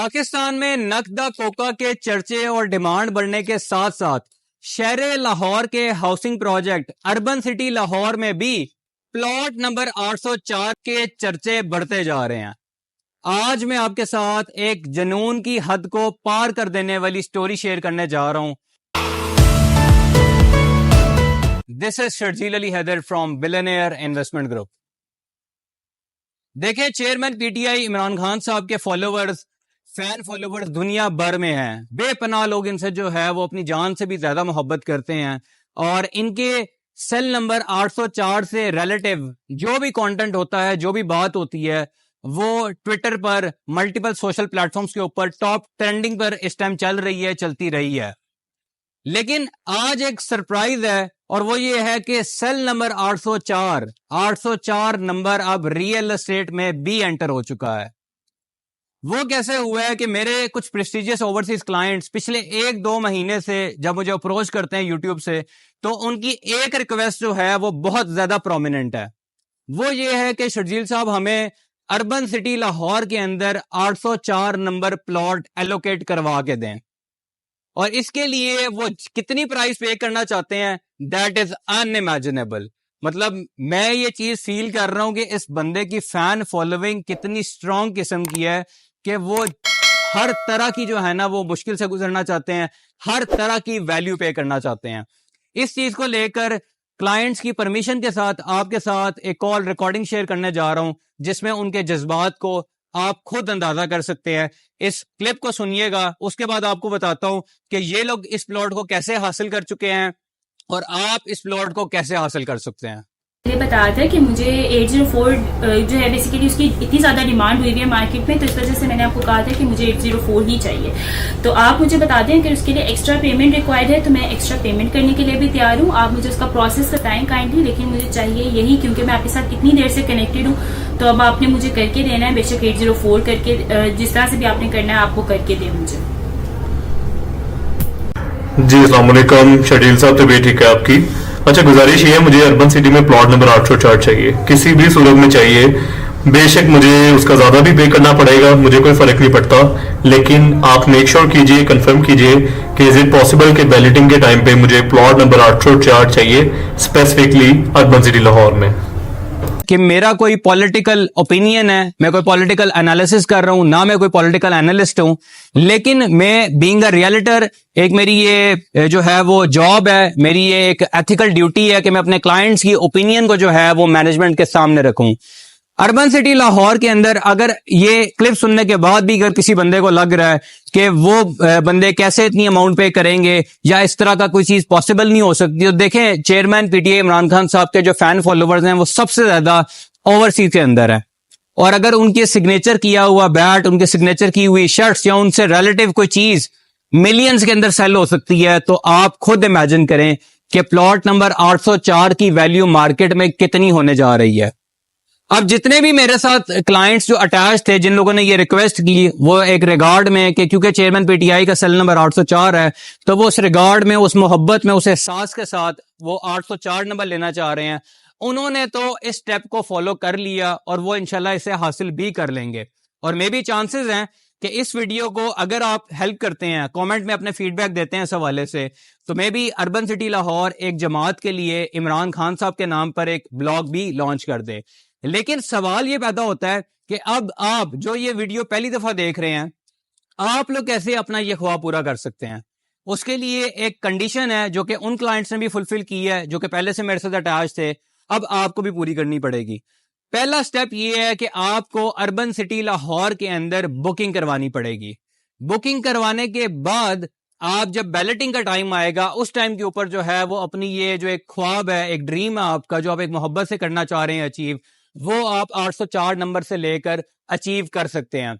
پاکستان میں نقدہ کوکا کے چرچے اور ڈیمانڈ بڑھنے کے ساتھ ساتھ شہر لاہور کے housing project urban city Lahore میں بھی پلاٹ نمبر 804 کے چرچے بڑھتے جا رہے ہیں۔ آج میں آپ کے ساتھ ایک جنون کی حد کو پار کر دینے والی سٹوری شیئر کرنے جا رہا ہوں۔ This is Sharjeel Ali Haider from Billionaire Investment Group۔ دیکھیں، chairman P T I Imran Khan صاحب کے فین فالوورز دنیا بھر میں ہیں، بے پناہ لوگ ان سے جو ہے وہ اپنی جان سے بھی زیادہ محبت کرتے ہیں، اور ان کے سیل نمبر 804 سے ریلیٹیو جو بھی کانٹینٹ ہوتا ہے، جو بھی بات ہوتی ہے، وہ ٹویٹر پر ملٹیپل سوشل پلیٹ فارمز کے اوپر ٹاپ ٹرینڈنگ پر اس ٹائم چلتی رہی ہے۔ لیکن آج ایک سرپرائز ہے، اور وہ یہ ہے کہ سیل نمبر 804 نمبر اب ریئل اسٹیٹ میں بھی انٹر ہو چکا ہے۔ وہ کیسے ہوا ہے کہ میرے کچھ پریسٹیجیس اوورسیز کلائنٹس پچھلے 1-2 مہینے سے جب مجھے اپروچ کرتے ہیں یوٹیوب سے، تو ان کی ایک ریکویسٹ جو ہے وہ بہت زیادہ پرومیننٹ ہے۔ وہ یہ ہے کہ شرجیل صاحب ہمیں اربن سٹی لاہور کے اندر 804 نمبر پلاٹ ایلوکیٹ کروا کے دیں، اور اس کے لیے وہ کتنی پرائز پے کرنا چاہتے ہیں، دیٹ از unimaginable۔ مطلب میں یہ چیز فیل کر رہا ہوں کہ اس بندے کی فین فالوئنگ کتنی اسٹرانگ قسم کی ہے کہ وہ ہر طرح کی جو ہے نا وہ مشکل سے گزرنا چاہتے ہیں، ہر طرح کی ویلیو پے کرنا چاہتے ہیں۔ اس چیز کو لے کر کلائنٹس کی پرمیشن کے ساتھ آپ کے ساتھ ایک کال ریکارڈنگ شیئر کرنے جا رہا ہوں، جس میں ان کے جذبات کو آپ خود اندازہ کر سکتے ہیں۔ اس کلپ کو سنیے گا، اس کے بعد آپ کو بتاتا ہوں کہ یہ لوگ اس پلاٹ کو کیسے حاصل کر چکے ہیں اور آپ اس پلاٹ کو کیسے حاصل کر سکتے ہیں۔ یہ بتایا تھا کہ مجھے 804 جو ہے بیسیکلی اس کی اتنی زیادہ ڈیمانڈ ہوئی ہے مارکیٹ میں، تو اس وجہ سے میں نے آپ کو کہا تھا کہ مجھے 804 ہی چاہیے۔ تو آپ مجھے بتا دیں کہ اس کے لیے ایکسٹرا پیمنٹ ریکوائرڈ ہے، تو میں ایکسٹرا پیمنٹ کرنے کے لیے بھی تیار ہوں۔ آپ مجھے اس کا پروسیس بتائیں کائنڈلی، لیکن مجھے چاہیے یہی، کیونکہ میں آپ کے ساتھ اتنی دیر سے کنیکٹڈ ہوں۔ تو اب آپ نے مجھے کر کے دینا ہے، بے شک 804 کر کے، جس طرح سے بھی آپ نے کرنا ہے آپ کو کر کے دیں مجھے۔ جی السلام علیکم شرجیل صاحب، طبیعت ٹھیک ہے آپ کی؟ اچھا، گزارش یہ ہے، مجھے اربن سٹی میں پلاٹ نمبر 804 چاہیے، کسی بھی صورت میں چاہیے۔ بے شک مجھے اس کا زیادہ بھی پے کرنا پڑے گا، مجھے کوئی فرق نہیں پڑتا، لیکن آپ میک شور کیجئے، کنفرم کیجئے کہ از اٹ پاسبل کہ بیلٹنگ کے ٹائم پہ مجھے پلاٹ نمبر 804 چاہیے، اسپیسیفکلی اربن سٹی لاہور میں۔ کہ میرا کوئی پولیٹیکل اوپینین ہے، میں کوئی پولیٹیکل انالیسس کر رہا ہوں، نہ میں کوئی پولیٹیکل انالسٹ ہوں، لیکن میں بینگ اے ریئلٹر، ایک میری یہ جو ہے وہ جاب ہے، میری یہ ایک ایتھیکل ڈیوٹی ہے کہ میں اپنے کلائنٹس کی اوپینین کو جو ہے وہ مینجمنٹ کے سامنے رکھوں۔ اربن سٹی لاہور کے اندر اگر یہ کلپ سننے کے بعد بھی اگر کسی بندے کو لگ رہا ہے کہ وہ بندے کیسے اتنی اماؤنٹ پے کریں گے یا اس طرح کا کوئی چیز پاسبل نہیں ہو سکتی، تو دیکھیں chairman P T I Imran Khan صاحب کے جو فین فالوورز ہیں وہ سب سے زیادہ اوورسیز کے اندر ہے، اور اگر ان کے سگنیچر کیا ہوا بیٹ، ان کے سگنیچر کی ہوئی شرٹس یا ان سے ریلیٹیو کوئی چیز ملینز کے اندر سیل ہو سکتی ہے، تو آپ خود امیجن کریں کہ پلاٹ نمبر 804 کی ویلیو مارکیٹ میں کتنی ہونے جا رہی ہے۔ اب جتنے بھی میرے ساتھ کلائنٹس جو اٹیچ تھے، جن لوگوں نے یہ ریکویسٹ کی، وہ ایک ریگارڈ میں کہ کیونکہ چیئرمین پی ٹی آئی کا سیل نمبر 804 ہے، تو وہ اس ریگارڈ میں، اس محبت میں، اس احساس کے ساتھ وہ 804 نمبر لینا چاہ رہے ہیں، انہوں نے تو اس سٹیپ کو فالو کر لیا، اور وہ انشاءاللہ اسے حاصل بھی کر لیں گے۔ اور مے بی چانسز ہیں کہ اس ویڈیو کو اگر آپ ہیلپ کرتے ہیں، کامنٹ میں اپنے فیڈ بیک دیتے ہیں اس حوالے سے، تو maybe urban city Lahore ایک جماعت کے لیے عمران خان صاحب کے نام پر ایک بلاگ بھی لانچ کر دے۔ لیکن سوال یہ پیدا ہوتا ہے کہ اب آپ جو یہ ویڈیو پہلی دفعہ دیکھ رہے ہیں، آپ لوگ کیسے اپنا یہ خواب پورا کر سکتے ہیں؟ اس کے لیے ایک کنڈیشن ہے جو کہ ان کلائنٹس نے بھی فلفل کی ہے جو کہ پہلے سے میرے ساتھ اٹیچ تھے، اب آپ کو بھی پوری کرنی پڑے گی۔ پہلا سٹیپ یہ ہے کہ آپ کو اربن سٹی لاہور کے اندر بکنگ کروانی پڑے گی۔ بکنگ کروانے کے بعد آپ جب بیلٹنگ کا ٹائم آئے گا، اس ٹائم کے اوپر جو ہے وہ اپنی یہ جو ایک خواب ہے، ایک ڈریم ہے آپ کا، جو آپ ایک محبت سے کرنا چاہ رہے ہیں اچیو، وہ آپ 804 نمبر سے لے کر اچیو کر سکتے ہیں۔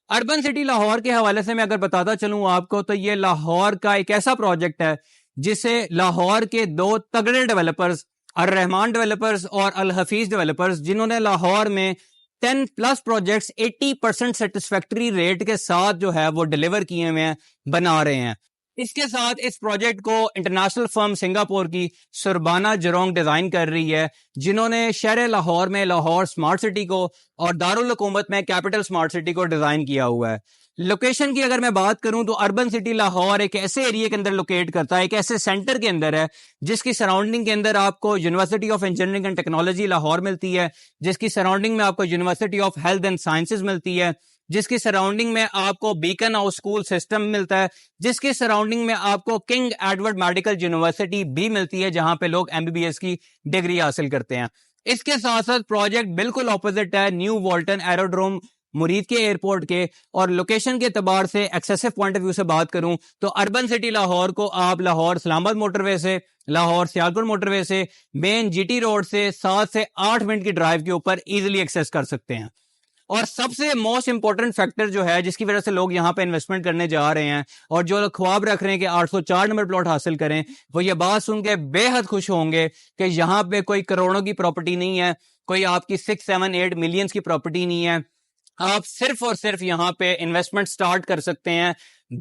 اربن سٹی لاہور کے حوالے سے میں اگر بتاتا چلوں آپ کو، تو یہ لاہور کا ایک ایسا پروجیکٹ ہے جسے لاہور کے 2 تگڑے ڈیولپرز، الرحمان ڈیولپرز اور الحفیظ ڈیولپرز، جنہوں نے لاہور میں 10+ پروجیکٹس 80% سیٹسفیکٹری ریٹ کے ساتھ جو ہے وہ ڈیلیور کیے ہوئے ہیں، بنا رہے ہیں۔ اس کے ساتھ اس پروجیکٹ کو انٹرنیشنل فرم سنگاپور کی سربانا جرونگ ڈیزائن کر رہی ہے, جنہوں نے شہر لاہور میں لاہور سمارٹ سٹی کو اور دارالحکومت میں کیپٹل سمارٹ سٹی کو ڈیزائن کیا ہوا ہے. لوکیشن کی اگر میں بات کروں تو اربن سٹی لاہور ایک ایسے ایریے کے اندر لوکیٹ کرتا ہے, ایک ایسے سینٹر کے اندر ہے جس کی سراؤنڈنگ کے اندر آپ کو university of engineering and technology Lahore ملتی ہے, جس کی سراؤنڈنگ میں آپ کو university of health and sciences ملتی ہے, جس کی سراؤنڈنگ میں آپ کو بیکن ہاؤس اسکول سسٹم ملتا ہے, جس کی سراؤنڈنگ میں آپ کو کنگ ایڈورڈ میڈیکل یونیورسٹی بھی ملتی ہے جہاں پہ لوگ MBBS کی ڈگری حاصل کرتے ہیں. اس کے ساتھ ساتھ پروجیکٹ بالکل اپوزٹ ہے نیو والٹن ایروڈروم مرید کے ایئرپورٹ کے, اور لوکیشن کے اعتبار سے ایکسیسو پوائنٹ آف ویو سے بات کروں تو اربن سٹی لاہور کو آپ لاہور اسلام آباد موٹر وے سے, لاہور سیالکوٹ موٹر وے سے, مین GT روڈ سے 7 سے 8 منٹ کی ڈرائیو کے اوپر ایزیلی ایکسیس کر سکتے ہیں. اور سب سے موسٹ امپورٹنٹ فیکٹر جو ہے جس کی وجہ سے لوگ یہاں پہ انویسٹمنٹ کرنے جا رہے ہیں اور جو لوگ خواب رکھ رہے ہیں کہ 804 نمبر پلاٹ حاصل کریں, وہ یہ بات سن کے بے حد خوش ہوں گے کہ یہاں پہ کوئی کروڑوں کی پراپرٹی نہیں ہے, کوئی آپ کی 6, 7, 8 ملینز کی پراپرٹی نہیں ہے. آپ صرف اور صرف یہاں پہ انویسٹمنٹ سٹارٹ کر سکتے ہیں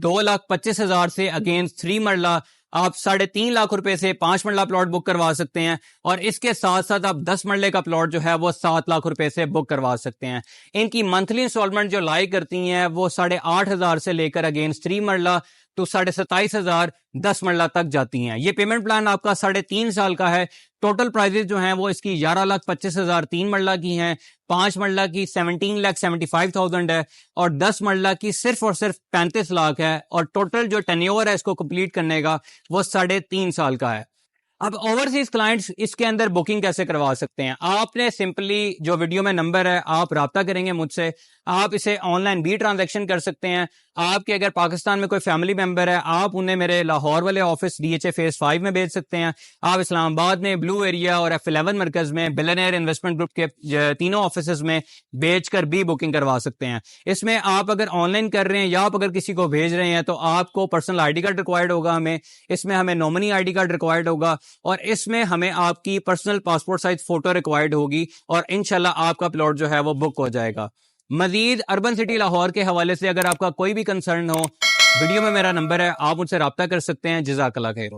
2,25,000 سے اگینسٹ 3 مرلہ. آپ 3.5 لاکھ روپے سے 5 مرلہ پلاٹ بک کروا سکتے ہیں, اور اس کے ساتھ ساتھ آپ 10 مرلے کا پلاٹ جو ہے وہ 7 لاکھ روپے سے بک کروا سکتے ہیں. ان کی منتھلی انسٹالمنٹ جو لائی کرتی ہیں وہ 8,500 سے لے کر اگینسٹ 3 مرلہ تو 27,500 10 مرلہ تک جاتی ہیں. یہ پیمنٹ پلان آپ کا 3.5 سال کا ہے. ٹوٹل پرائزز جو ہیں وہ اس کی 11,25,000 3 مرلہ کی ہیں, 5 مرلہ کی 17,75,000 ہے, اور 10 مرلہ کی صرف اور صرف 35 لاکھ ہے, اور ٹوٹل جو ٹینیور ہے اس کو کمپلیٹ کرنے کا وہ 3.5 سال کا ہے. اب اوورسیز کلائنٹس اس کے اندر بکنگ کیسے کروا سکتے ہیں؟ آپ نے سمپلی جو ویڈیو میں نمبر ہے آپ رابطہ کریں گے مجھ سے, آپ اسے آن لائن بھی ٹرانزیکشن کر سکتے ہیں. آپ کے اگر پاکستان میں کوئی فیملی ممبر ہے آپ انہیں میرے لاہور والے آفس DHA فیز 5 میں بھیج سکتے ہیں. آپ اسلام آباد میں بلو ایریا اور F11 مرکز میں بلینئر انویسٹمنٹ گروپ کے تینوں آفیسز میں بھیج کر بھی بکنگ کروا سکتے ہیں. اس میں آپ اگر آن لائن کر رہے ہیں یا آپ اگر کسی کو بھیج رہے ہیں تو آپ کو پرسنل ID کارڈ ریکوائرڈ ہوگا, اس میں ہمیں نومنی ID کارڈ ریکوائرڈ ہوگا, اور اس میں ہمیں آپ کی personal passport size photo required ہوگی, اور انشاءاللہ آپ کا پلاٹ جو ہے وہ بک ہو جائے گا. مزید اربن سٹی لاہور کے حوالے سے اگر آپ کا کوئی بھی کنسرن ہو, ویڈیو میں میرا نمبر ہے, آپ مجھ سے رابطہ کر سکتے ہیں. جزاک اللہ خیر.